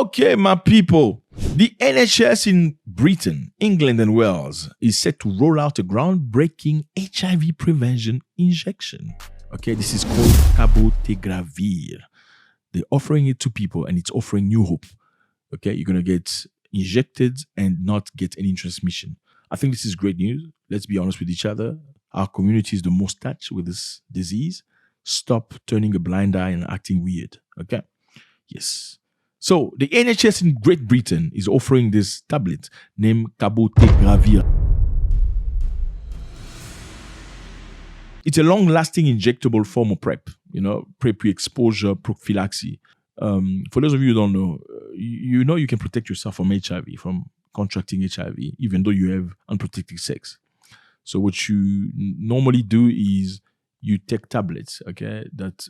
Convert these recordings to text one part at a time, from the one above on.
Okay, my people. The NHS in Britain, England, and Wales is set to roll out a groundbreaking HIV prevention injection. Okay, this is called cabotegravir. They're offering it to people and it's offering new hope. Okay, you're going to get injected and not get any transmission. I think this is great news. Let's be honest with each other. Our community is the most touched with this disease. Stop turning a blind eye and acting weird. Okay? Yes. So the NHS in Great Britain is offering this tablet named cabotegravir. It's a long-lasting injectable form of PrEP, pre-exposure prophylaxis. For those of you who don't know, you can protect yourself from HIV, from contracting HIV, even though you have unprotected sex. So what you normally do is you take tablets, okay, that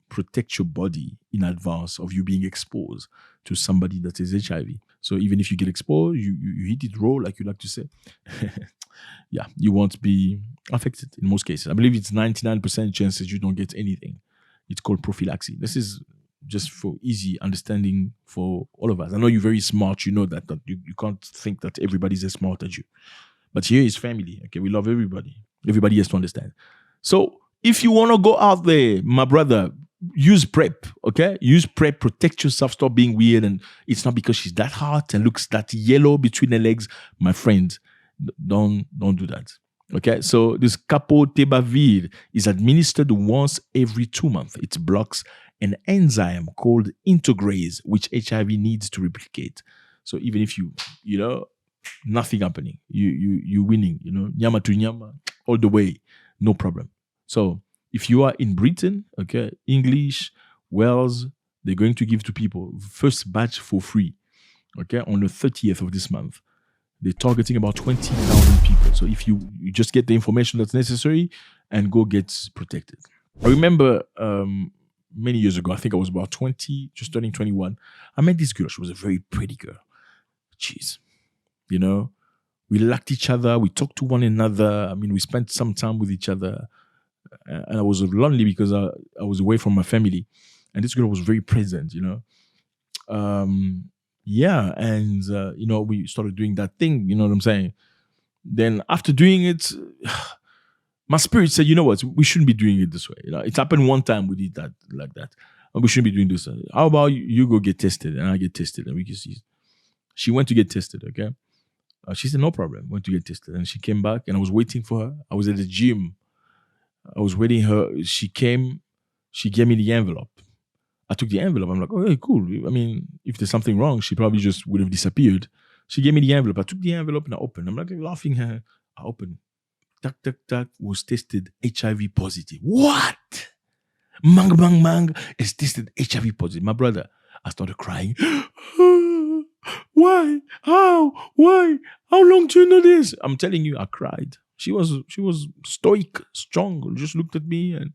protect your body in advance of you being exposed to somebody that is HIV. So even if you get exposed, you hit it raw, like you like to say. Yeah, you won't be affected in most cases. I believe it's 99% chances you don't get anything. It's called prophylaxis. This is just for easy understanding for all of us. I know you're very smart. You know that you can't think that everybody's as smart as you. But here is family. Okay, we love everybody. Everybody has to understand. So if you want to go out there, my brother, use PrEP, okay? Use PrEP, protect yourself, stop being weird. And it's not because she's that hot and looks that yellow between the legs. My friend, don't do that. Okay, so this cabotegravir is administered once every 2 months. It blocks an enzyme called integrase, which HIV needs to replicate. So even if nothing happening, you winning, nyama to nyama, all the way, no problem. So if you are in Britain, okay, English, Wales, they're going to give to people first batch for free, okay, on the 30th of this month. They're targeting about 20,000 people. So if you just get the information that's necessary and go get protected. I remember many years ago, I think I was about 20, just turning 21. I met this girl. She was a very pretty girl. Jeez. We liked each other. We talked to one another. I mean, we spent some time with each other. And I was lonely because I was away from my family. And this girl was very present, Yeah, and, we started doing that thing, you know what I'm saying? Then after doing it, my spirit said, you know what, we shouldn't be doing it this way. It happened one time we did that like that. And we shouldn't be doing this. How about you go get tested and I get tested and we can see. She went to get tested, okay? She said, no problem, went to get tested. And she came back and I was waiting for her. I was at the gym. I was waiting her. She came, she gave me the envelope. I took the envelope. I'm like, okay, cool. I mean, if there's something wrong, she probably just would have disappeared. She gave me the envelope. I took the envelope and I opened. I'm like laughing at her. I opened. Tak, was tested HIV positive. What? Mang is tested HIV positive. My brother, I started crying. Why? How? Why? How long do you know this? I'm telling you, I cried. She was stoic, strong, just looked at me and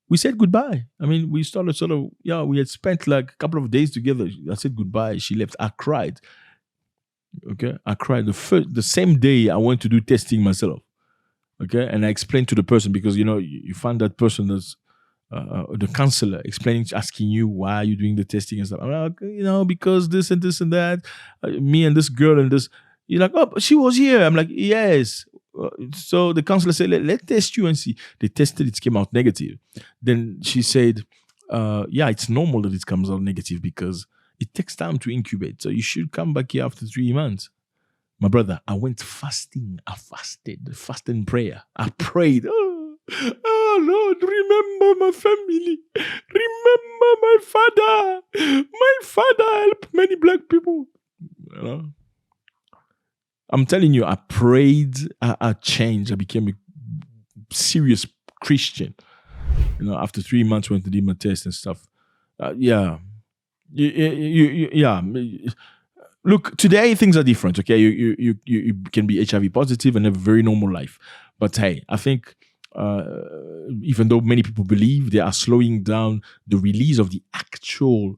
we said goodbye. I mean, we started we had spent like a couple of days together. I said goodbye. She left. I cried. Okay? I cried. The same day I went to do testing myself. Okay? And I explained to the person because, you find that person that's the counselor asking you why are you doing the testing and stuff. I'm like, because this and this and that. Me and this girl and this. You're like, oh, she was here. I'm like, yes. So the counselor said, let's test you and see. They tested, it came out negative. Then she said, it's normal that it comes out negative because it takes time to incubate. So you should come back here after 3 months. My brother, I went fasting. I fasted prayer. I prayed. Oh Lord, remember my family. Remember my father. My father helped many black people. I'm telling you, I prayed, I changed, I became a serious Christian. After 3 months, went to do my test and stuff. Yeah. Look, today things are different. Okay, you can be HIV positive and have a very normal life. But hey, I think even though many people believe they are slowing down the release of the actual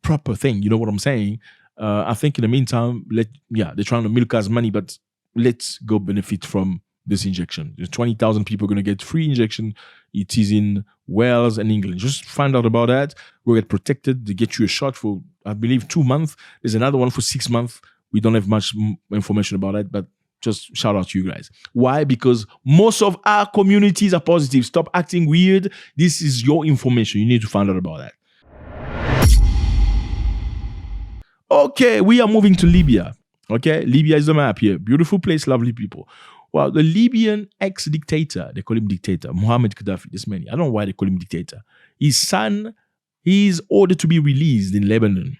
proper thing, you know what I'm saying? I think in the meantime, they're trying to milk us money, but let's go benefit from this injection. There's 20,000 people going to get free injection. It is in Wales and England. Just find out about that. Go get protected. They get you a shot for, I believe, 2 months. There's another one for 6 months. We don't have much information about that, but just shout out to you guys. Why? Because most of our communities are positive. Stop acting weird. This is your information. You need to find out about that. Okay, we are moving to Libya. Okay, Libya is the map here. Beautiful place, lovely people. Well, the Libyan ex-dictator, they call him dictator, Muhammad Gaddafi, this man. I don't know why they call him dictator. His son, he is ordered to be released in Lebanon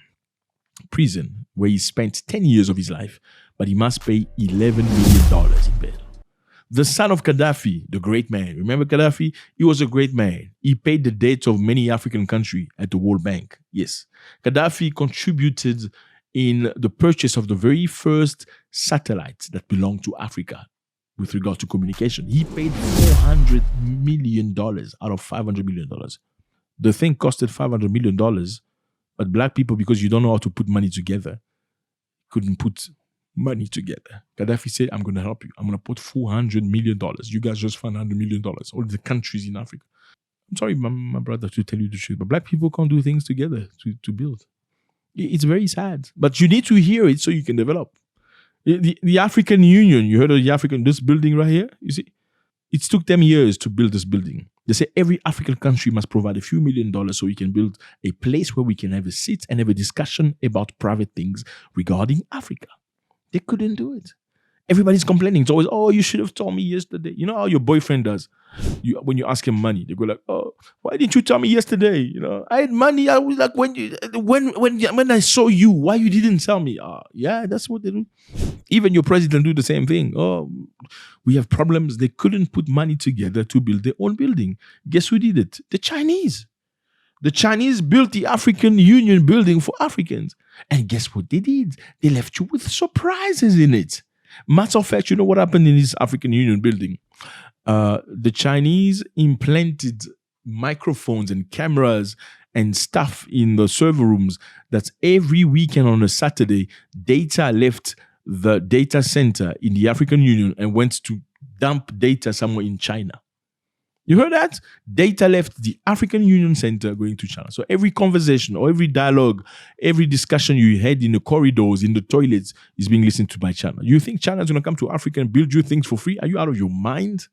prison, where he spent 10 years of his life, but he must pay $11 million in bail. The son of Gaddafi, the great man. Remember Gaddafi? He was a great man. He paid the debts of many African countries at the World Bank. Yes. Gaddafi contributed in the purchase of the very first satellites that belonged to Africa with regard to communication. He paid $400 million out of $500 million. The thing costed $500 million, but black people, because you don't know how to put money together, couldn't put money together. Gaddafi said, I'm going to help you. I'm going to put $400 million. You guys just find $100 million. All the countries in Africa. I'm sorry, my brother, to tell you the truth, but black people can't do things together to build. It's very sad, but you need to hear it so you can develop. The African Union, you heard of this building right here? You see, it took them years to build this building. They say every African country must provide a few $1 million so we can build a place where we can have a seat and have a discussion about private things regarding Africa. They couldn't do it. Everybody's complaining. It's always, oh, you should have told me yesterday. You know how your boyfriend does? When you ask him money, they go like, oh, why didn't you tell me yesterday? You know, I had money. I was like, when I saw you, why you didn't tell me? Yeah, that's what they do. Even your president do the same thing. Oh, we have problems. They couldn't put money together to build their own building. Guess who did it? The Chinese. The Chinese built the African Union building for Africans. And guess what they did? They left you with surprises in it. Matter of fact, you know what happened in this African Union building? The Chinese implanted microphones and cameras and stuff in the server rooms that every weekend on a Saturday, data left the data center in the African Union and went to dump data somewhere in China. You heard that? Data left the African Union Center going to China. So every conversation or every dialogue, every discussion you had in the corridors, in the toilets is being listened to by China. You think China is going to come to Africa and build you things for free? Are you out of your mind?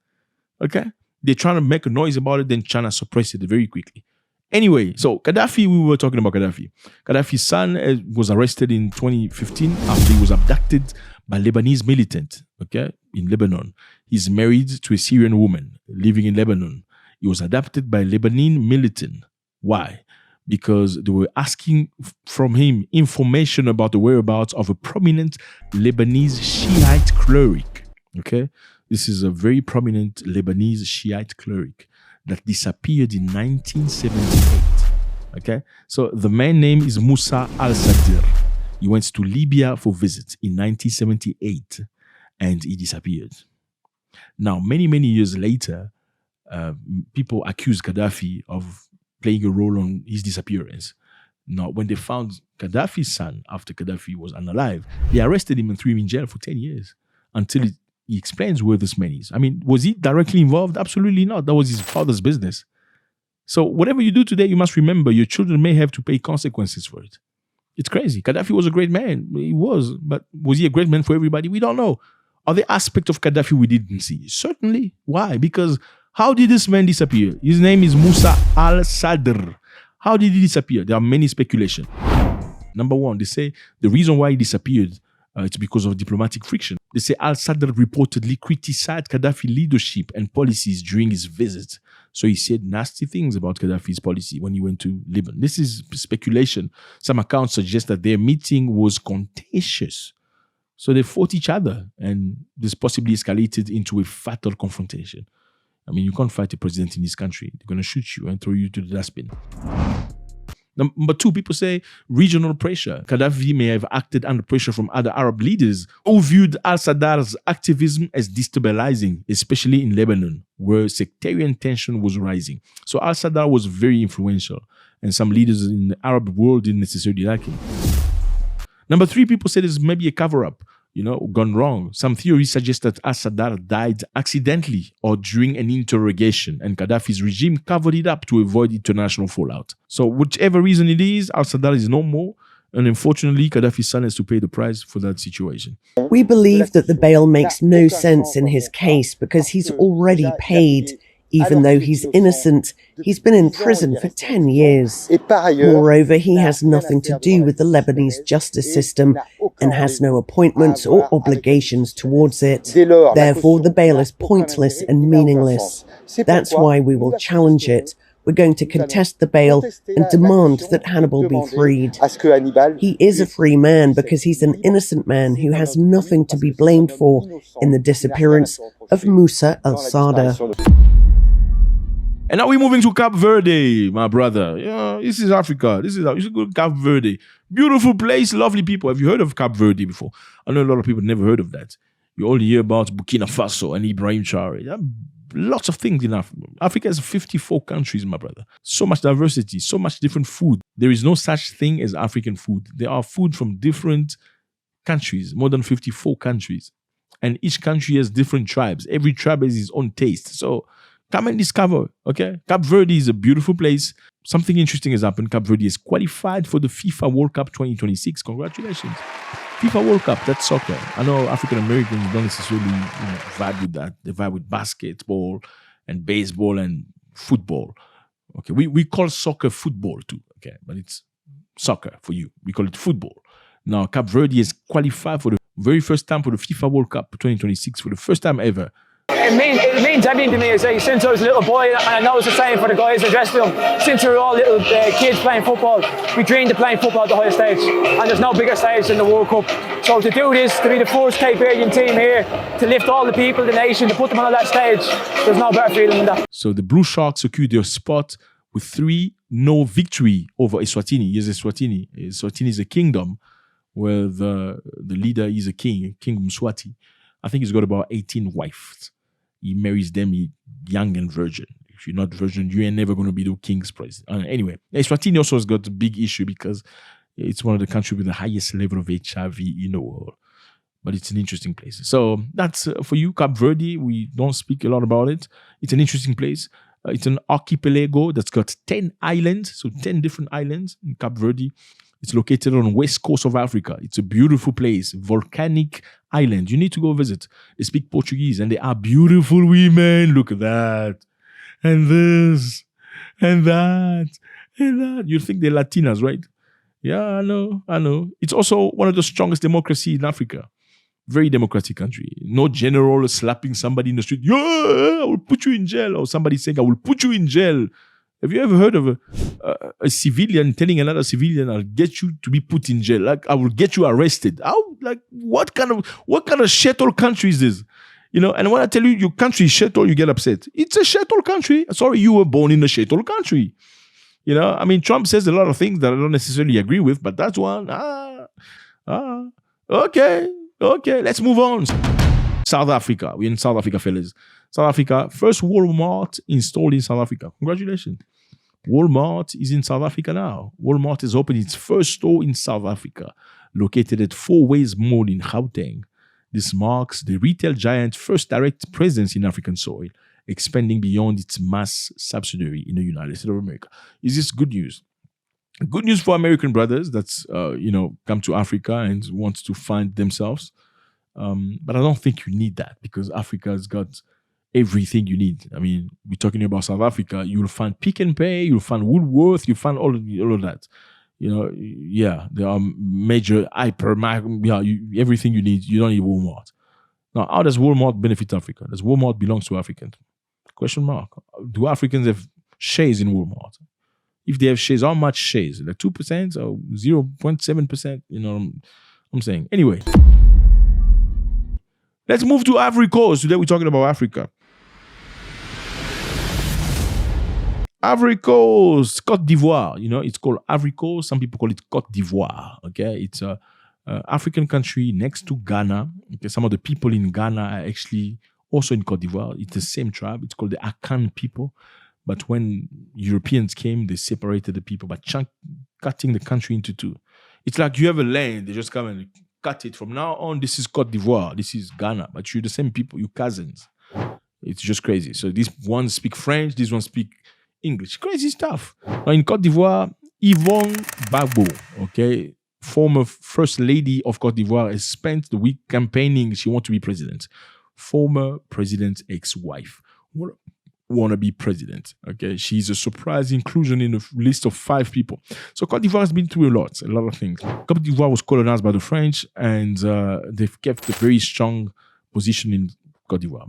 Okay? They're trying to make a noise about it, then China suppressed it very quickly. Anyway, so Gaddafi, we were talking about Gaddafi. Gaddafi's son was arrested in 2015 after he was abducted by Lebanese militant, okay, in Lebanon. He's married to a Syrian woman living in Lebanon. He was abducted by Lebanese militant. Why? Because they were asking from him information about the whereabouts of a prominent Lebanese Shiite cleric, okay? This is a very prominent Lebanese Shiite cleric that disappeared in 1978. Okay, so the man's name is Musa al-Sadr. He went to Libya for visit in 1978 and he disappeared. Now, many years later, people accused Gaddafi of playing a role on his disappearance. Now, when they found Gaddafi's son after Gaddafi was unalive, they arrested him and threw him in jail for 10 years until he explains where this man is. I mean, was he directly involved? Absolutely not. That was his father's business. So whatever you do today, you must remember your children may have to pay consequences for it. It's crazy. Gaddafi was a great man. He was. But was he a great man for everybody? We don't know. Are there aspects of Gaddafi we didn't see? Certainly. Why? Because how did this man disappear? His name is Musa al-Sadr. How did he disappear? There are many speculations. Number one, they say the reason why he disappeared it's because of diplomatic friction. They say al-Sadr reportedly criticized Gaddafi leadership and policies during his visit. So he said nasty things about Gaddafi's policy when he went to Lebanon. This is speculation. Some accounts suggest that their meeting was contentious. So they fought each other and this possibly escalated into a fatal confrontation. I mean, you can't fight a president in this country. They're going to shoot you and throw you to the dustbin. Number two, people say regional pressure. Gaddafi may have acted under pressure from other Arab leaders who viewed al-Sadr's activism as destabilizing, especially in Lebanon, where sectarian tension was rising. So al-Sadr was very influential, and some leaders in the Arab world didn't necessarily like him. Number three, people say there's maybe a cover-up. gone wrong. Some theories suggest that al-Sadr died accidentally or during an interrogation, and Gaddafi's regime covered it up to avoid international fallout. So whichever reason it is, al-Sadr is no more, and unfortunately, Gaddafi's son has to pay the price for that situation. We believe that the bail makes no sense in his case because he's already paid. Even though he's innocent, he's been in prison for 10 years. Moreover, he has nothing to do with the Lebanese justice system and has no appointments or obligations towards it. Therefore, the bail is pointless and meaningless. That's why we will challenge it. We're going to contest the bail and demand that Hannibal be freed. He is a free man because he's an innocent man who has nothing to be blamed for in the disappearance of Moussa al-Sadr. And now we're moving to Cape Verde, my brother. Yeah, this is Africa. You should go to Cape Verde. Beautiful place, lovely people. Have you heard of Cape Verde before? I know a lot of people never heard of that. You only hear about Burkina Faso and Ibrahim Traoré. There are lots of things in Africa. Africa has 54 countries, my brother. So much diversity, so much different food. There is no such thing as African food. There are food from different countries, more than 54 countries. And each country has different tribes. Every tribe has its own taste. So come and discover, okay? Cape Verde is a beautiful place. Something interesting has happened. Cape Verde is qualified for the FIFA World Cup 2026. Congratulations. FIFA World Cup, that's soccer. I know African Americans don't necessarily vibe with that. They vibe with basketball and baseball and football. Okay, we call soccer football too, okay? But it's soccer for you. We call it football. Now, Cape Verde is qualified for the very first time for the FIFA World Cup 2026 for the first time ever. It means everything to me. It's like, since I was a little boy, and I know it's the same for the guys in the dressing room, since we were all little kids playing football, we dreamed of playing football at the highest stage, and there's no bigger stage than the World Cup. So to do this, to be the first Cape Verdean team here, to lift all the people, the nation, to put them on that stage, there's no better feeling than that. So the Blue Sharks secured their spot with 3-0 victory over Eswatini. Yes, Eswatini. Eswatini is a kingdom where the leader is a king, King Mswati. I think he's got about 18 wives. He marries them young and virgin. If you're not virgin, you ain't never going to be the king's president. Anyway, Eswatini also has got a big issue because it's one of the countries with the highest level of HIV in the world. But it's an interesting place. So that's for you, Cape Verde. We don't speak a lot about it. It's an interesting place. It's an archipelago that's got 10 islands, so 10 different islands in Cape Verde. It's located on the west coast of Africa. It's a beautiful place, volcanic island. You need to go visit. They speak Portuguese and they are beautiful women. Look at that. And this, and that, and that. You think they're Latinas, right? Yeah, I know. It's also one of the strongest democracies in Africa. Very democratic country. No general slapping somebody in the street. Yeah, I will put you in jail. Or somebody saying, I will put you in jail. Have you ever heard of a civilian telling another civilian, "I'll get you to be put in jail"? Like, I will get you arrested. How? Like, what kind of shithole country is this? And when I tell you your country is shithole, you get upset. It's a shithole country. Sorry, you were born in a shithole country. Trump says a lot of things that I don't necessarily agree with, but that's one. Okay. Let's move on. South Africa. We're in South Africa, fellas. South Africa, first Walmart installed in South Africa. Congratulations. Walmart is in South Africa now. Walmart has opened its first store in South Africa, located at Four Ways Mall in Gauteng. This marks the retail giant's first direct presence in African soil, expanding beyond its mass subsidiary in the United States of America. Is this good news? Good news for American brothers that's, come to Africa and want to find themselves. But I don't think you need that because Africa's got everything you need. we're talking about South Africa. You'll find Pick and Pay, you'll find Woolworth, you'll find all of that. There are major everything you need. You don't need Walmart. Now, how does Walmart benefit Africa? Does Walmart belong to Africans? Question mark. Do Africans have shares in Walmart? If they have shares, how much shares? Like 2% or 0.7%? I'm saying. Anyway. Let's move to Ivory Coast. Today we're talking about Africa. Ivory Coast, Côte d'Ivoire. It's called Ivory Coast. Some people call it Côte d'Ivoire. Okay, it's a African country next to Ghana. Okay, some of the people in Ghana are actually also in Côte d'Ivoire. It's the same tribe. It's called the Akan people. But when Europeans came, they separated the people by cutting the country into two. It's like you have a land, they just come and cut it. From now on, this is Côte d'Ivoire, this is Ghana, but you're the same people, you're cousins. It's just crazy. So these ones speak French, these ones speak English. Crazy stuff. Now in Côte d'Ivoire, Yvonne Gbagbo, okay, former first lady of Côte d'Ivoire, has spent the week campaigning. She wants to be president. Former president's ex-wife want to be president. Okay, she's a surprise inclusion in a list of 5 people. So Côte d'Ivoire has been through a lot of things. Côte d'Ivoire was colonized by the French, and they've kept a very strong position in Côte d'Ivoire.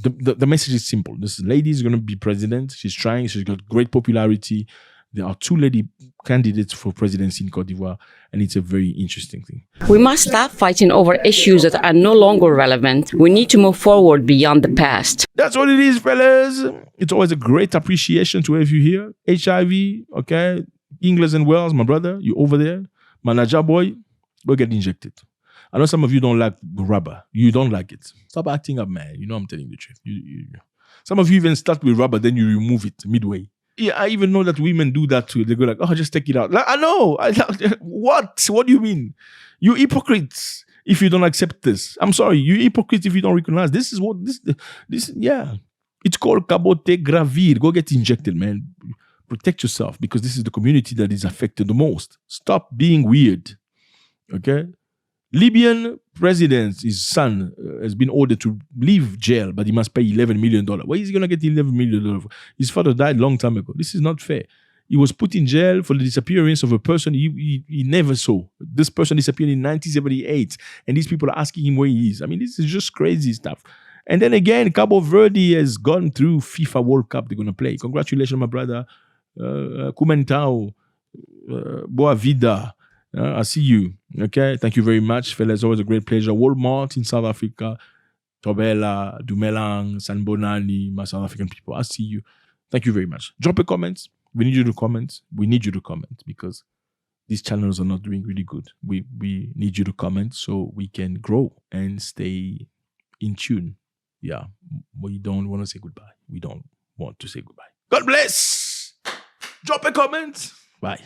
The message is simple. This lady is going to be president. She's trying. She's got great popularity. There are 2 lady candidates for presidency in Côte d'Ivoire, and it's a very interesting thing. We must stop fighting over issues that are no longer relevant. We need to move forward beyond the past. That's what it is, fellas. It's always a great appreciation to have you here. HIV, okay? England and Wales, my brother, you over there. Manager boy, go get injected. I know some of you don't like rubber. You don't like it. Stop acting up, man. You know I'm telling the truth. Some of you even start with rubber, then you remove it midway. Yeah, I even know that women do that too. They go like, oh, just take it out. Like, I know. What? What do you mean? You hypocrites if you don't accept this. I'm sorry. You hypocrites if you don't recognize. This is what, yeah. It's called cabote gravir. Go get injected, man. Protect yourself, because this is the community that is affected the most. Stop being weird. Okay? Libyan president, his son, has been ordered to leave jail, but he must pay $11 million. Where is he going to get $11 million? His father died a long time ago. This is not fair. He was put in jail for the disappearance of a person he never saw. This person disappeared in 1978, and these people are asking him where he is. I mean, this is just crazy stuff. And then again, Cabo Verde has gone through FIFA World Cup. They're going to play. Congratulations, my brother. Kumentao, Boa Vida. I see you. Okay. Thank you very much, fellas. Always a great pleasure. Walmart in South Africa, Tobela, Dumelang, San Bonani, my South African people. I see you. Thank you very much. Drop a comment. We need you to comment. We need you to comment, because these channels are not doing really good. We need you to comment so we can grow and stay in tune. Yeah. We don't want to say goodbye. We don't want to say goodbye. God bless. Drop a comment. Bye.